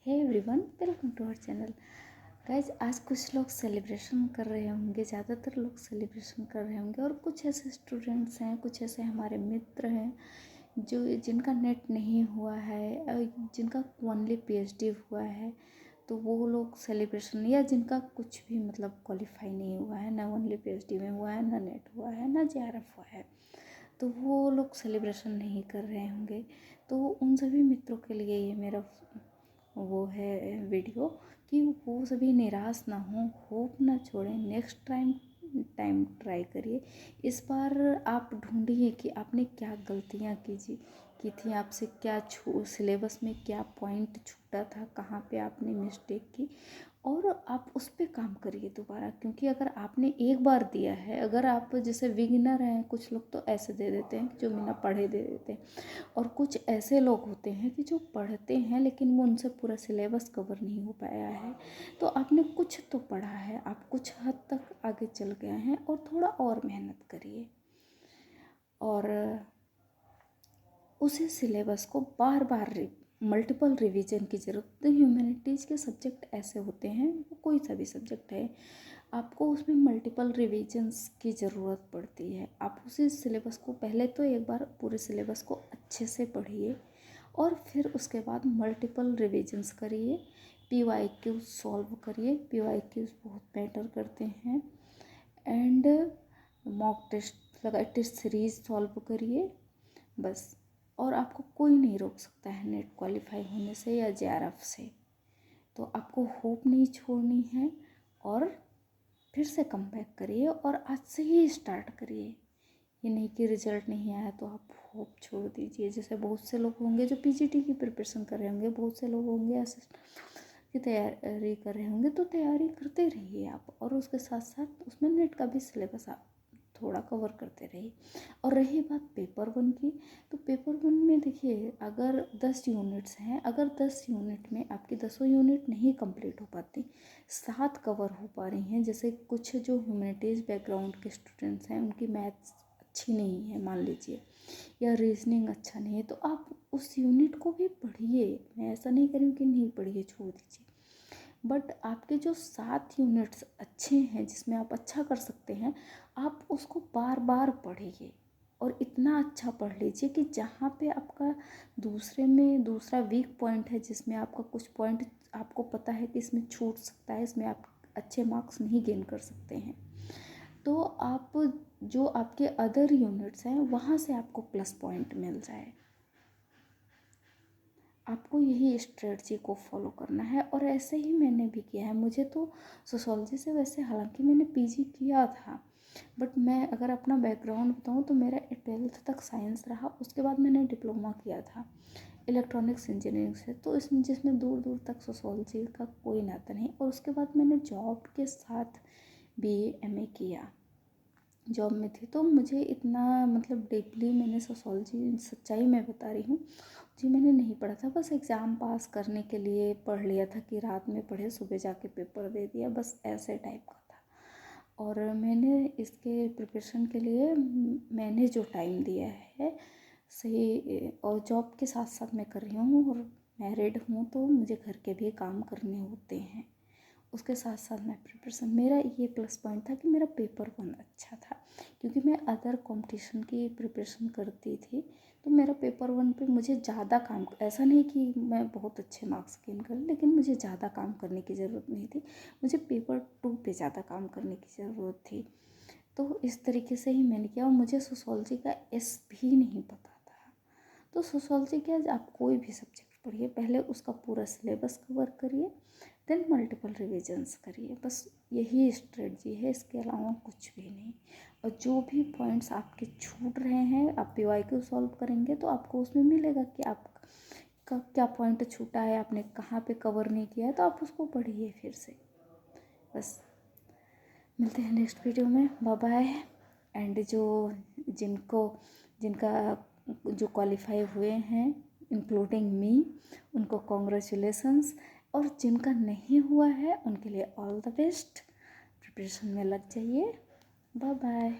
Hey everyone, welcome to our channel. Guys, आज कुछ लोग सेलिब्रेशन कर रहे होंगे, ज़्यादातर लोग सेलिब्रेशन कर रहे होंगे और कुछ ऐसे स्टूडेंट्स हैं, कुछ ऐसे हमारे मित्र हैं जो जिनका नेट नहीं हुआ है, जिनका ओनली पीएचडी हुआ है, तो वो लोग सेलिब्रेशन, या जिनका कुछ भी मतलब क्वालिफाई नहीं हुआ है, ना ओनली पीएचडी में हुआ है, ना नेट हुआ है, ना जेआरएफ हुआ है, तो वो लोग सेलिब्रेशन नहीं कर रहे होंगे। तो उन सभी मित्रों के लिए ये मेरा वो है वीडियो कि वो सभी निराश ना हो, होप ना छोड़ें, नेक्स्ट टाइम ट्राई करिए। इस बार आप ढूंढिए कि आपने क्या गलतियाँ की थी, आपसे क्या सिलेबस में क्या पॉइंट छूटा था, कहाँ पे आपने मिस्टेक की, और आप उस पर काम करिए दोबारा। क्योंकि अगर आपने एक बार दिया है, अगर आप जैसे बिगिनर हैं, कुछ लोग तो ऐसे दे देते हैं जो बिना पढ़े दे देते हैं, और कुछ ऐसे लोग होते हैं कि जो पढ़ते हैं लेकिन वो उनसे पूरा सिलेबस कवर नहीं हो पाया है। तो आपने कुछ तो पढ़ा है, आप कुछ हद तक आगे चल गए हैं, और थोड़ा और मेहनत करिए और उसी सिलेबस को बार बार मल्टीपल रिवीजन की ज़रूरत। ह्यूमैनिटीज़ के सब्जेक्ट ऐसे होते हैं, वो कोई सा भी सब्जेक्ट है, आपको उसमें मल्टीपल रिवीजन्स की ज़रूरत पड़ती है। आप उसी सिलेबस को पहले तो एक बार पूरे सिलेबस को अच्छे से पढ़िए और फिर उसके बाद मल्टीपल रिवीजन्स करिए, PYQ सॉल्व करिए। PYQ बहुत मैटर करते हैं। एंड मॉक टेस्ट लगा, टेस्ट सीरीज सॉल्व करिए बस। और आपको कोई नहीं रोक सकता है नेट क्वालिफाई होने से या जेआरएफ से। तो आपको होप नहीं छोड़नी है और फिर से कम बैक करिए और आज से ही स्टार्ट करिए। ये नहीं कि रिजल्ट नहीं आया तो आप होप छोड़ दीजिए। जैसे बहुत से लोग होंगे जो पीजीटी की प्रिपरेशन कर रहे होंगे, बहुत से लोग होंगे असिस्टेंट की तैयारी कर रहे होंगे, तो तैयारी करते रहिए आप, और उसके साथ साथ उसमें नेट का भी सिलेबस आप थोड़ा कवर करते रहिए। और रही बात पेपर 1 की, तो पेपर 1 में देखिए, अगर 10 यूनिट्स हैं, अगर 10 यूनिट में आपकी 10 यूनिट नहीं कंप्लीट हो पाती, 7 कवर हो पा रही हैं। जैसे कुछ जो ह्यूमैनिटीज़ बैकग्राउंड के स्टूडेंट्स हैं, उनकी मैथ्स अच्छी नहीं है मान लीजिए, या रीजनिंग अच्छा नहीं है, तो आप उस यूनिट को भी पढ़िए। मैं ऐसा नहीं करूँ कि नहीं पढ़िए, छोड़ दीजिए, बट आपके जो 7 यूनिट्स अच्छे हैं जिसमें आप अच्छा कर सकते हैं, आप उसको बार बार पढ़िए और इतना अच्छा पढ़ लीजिए कि जहाँ पे आपका दूसरा वीक पॉइंट है, जिसमें आपका कुछ पॉइंट आपको पता है कि इसमें छूट सकता है, इसमें आप अच्छे मार्क्स नहीं गेन कर सकते हैं, तो आप जो आपके अदर यूनिट्स हैं वहाँ से आपको प्लस पॉइंट मिल जाए। आपको यही स्ट्रेटजी को फॉलो करना है और ऐसे ही मैंने भी किया है। मुझे तो सोशोलॉजी से, वैसे हालांकि मैंने पीजी किया था, बट मैं अगर अपना बैकग्राउंड बताऊं तो मेरा 12th तक साइंस रहा। उसके बाद मैंने डिप्लोमा किया था इलेक्ट्रॉनिक्स इंजीनियरिंग से, तो इसमें जिसमें दूर दूर तक सोशोलॉजी का कोई नाता नहीं। और उसके बाद मैंने जॉब के साथ BA MA किया, जॉब में थी, तो मुझे इतना मतलब डीपली मैंने सोशोलॉजी, सच्चाई मैं बता रही हूँ जी, मैंने नहीं पढ़ा था। बस एग्ज़ाम पास करने के लिए पढ़ लिया था कि रात में पढ़े, सुबह जाके पेपर दे दिया, बस ऐसे टाइप का था। और मैंने इसके प्रिपरेशन के लिए मैंने जो टाइम दिया है सही, और जॉब के साथ साथ मैं कर रही हूँ और मैरिड हूँ, तो मुझे घर के भी काम करने होते हैं। उसके साथ साथ मैं प्रिपरेशन, मेरा ये प्लस पॉइंट था कि मेरा पेपर 1 अच्छा था, क्योंकि मैं अदर कंपटीशन की प्रिपरेशन करती थी। तो मेरा पेपर 1 पे मुझे ज़्यादा काम, ऐसा नहीं कि मैं बहुत अच्छे मार्क्स गेन कर, लेकिन मुझे ज़्यादा काम करने की ज़रूरत नहीं थी, मुझे पेपर 2 पे ज़्यादा काम करने की ज़रूरत थी। तो इस तरीके से ही मैंने किया। और मुझे सोशोलॉजी का एस भी नहीं पता था। तो सोशोलॉजी क्या, आप कोई भी सब्जेक्ट पढ़िए, पहले उसका पूरा सिलेबस कवर करिए, देन मल्टीपल रिविजन्स करिए, बस यही स्ट्रेटजी है, इसके अलावा कुछ भी नहीं। और जो भी पॉइंट्स आपके छूट रहे हैं, आप PYQ सॉल्व करेंगे तो आपको उसमें मिलेगा कि आपका क्या पॉइंट छूटा है, आपने कहाँ पे कवर नहीं किया है, तो आप उसको पढ़िए फिर से। बस मिलते हैं नेक्स्ट वीडियो में, बाय बाय। एंड जिनका जो क्वालिफाई हुए हैं इंक्लूडिंग मी, उनको कॉन्ग्रेचुलेसन्स, और जिनका नहीं हुआ है उनके लिए ऑल द बेस्ट। प्रिपरेशन में लग जाइए। Bye bye.